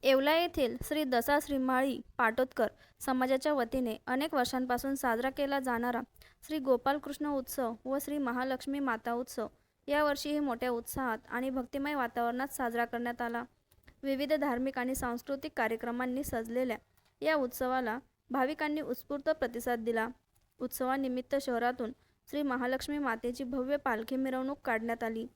येवला येथील श्री दसा श्रीमाळी पाटोदकर समाजाच्या वतीने अनेक वर्षांपासून साजरा केला जाणारा श्री गोपालकृष्ण उत्सव व श्री महालक्ष्मी माता उत्सव यावर्षीही मोठ्या उत्साहात आणि भक्तिमय वातावरणात साजरा करण्यात आला। विविध धार्मिक आणि सांस्कृतिक कार्यक्रमांनी सजलेल्या या उत्सवाला भाविकांनी उत्स्फूर्त प्रतिसाद दिला। उत्सवानिमित्त शहरातून श्री महालक्ष्मी मातेची भव्य पालखी मिरवणूक काढण्यात आली।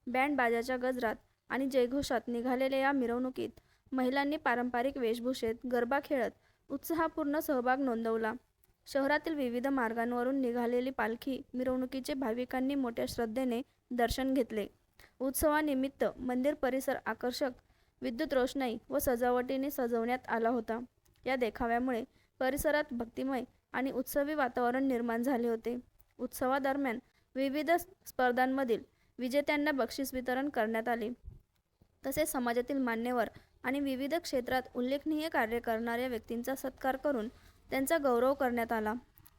बँड बाजाच्या गजरात आणि जयघोषात निघालेल्या या मिरवणुकीत महिलांनी पारंपरिक वेशभूषेत गरबा खेळत उत्साहपूर्ण सहभाग नोंदवला। शहरातील विविध मार्गांवरून निघालेली पालखी मिरवणुकीचे भाविकांनी मोठ्या श्रद्धेने दर्शन घेतले। उत्सवानिमित्त मंदिर परिसर आकर्षक विद्युत रोषणाई व सजावटीने सजवण्यात आला होता। या देखाव्यामुळे परिसरात भक्तिमय आणि उत्सवी वातावरण निर्माण झाले होते। उत्सवादरम्यान विविध स्पर्धांमधील विजेत्यांना बक्षीस वितरण करण्यात आले। तसेच समाजातील मान्यवर आणि विविध क्षेत्रात उल्लेखनीय कार्य करणाऱ्या व्यक्तींचा सत्कार करून त्यांचा गौरव करण्यात आला।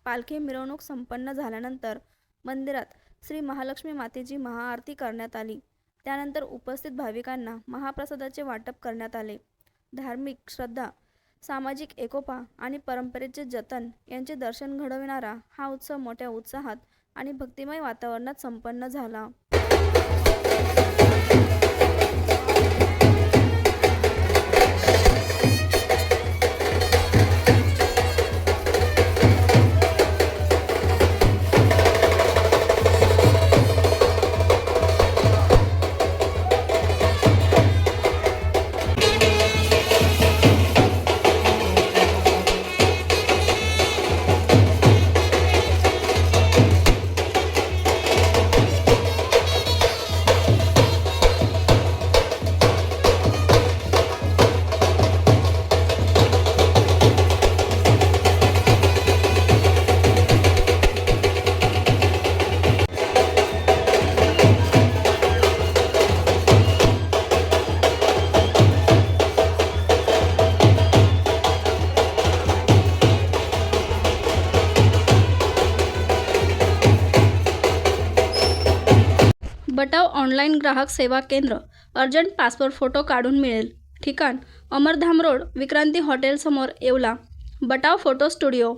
पालखी मिरवणूक संपन्न झाल्यानंतर मंदिरात श्री महालक्ष्मी मातेची महाआरती करण्यात आली। त्यानंतर उपस्थित भाविकांना महाप्रसादाचे वाटप करण्यात आले। धार्मिक श्रद्धा, सामाजिक एकोपा आणि परंपरेचे जतन यांचे दर्शन घडविणारा हा उत्सव मोठ्या उत्साहात आणि भक्तिमय वातावरणात संपन्न झाला। बटाव ऑनलाईन ग्राहक सेवा केंद्र। अर्जंट पासपोर्ट फोटो काढून मिळेल। ठिकाण अमरधाम रोड, विक्रांती हॉटेल समोर, येवला। बटाव photo studio.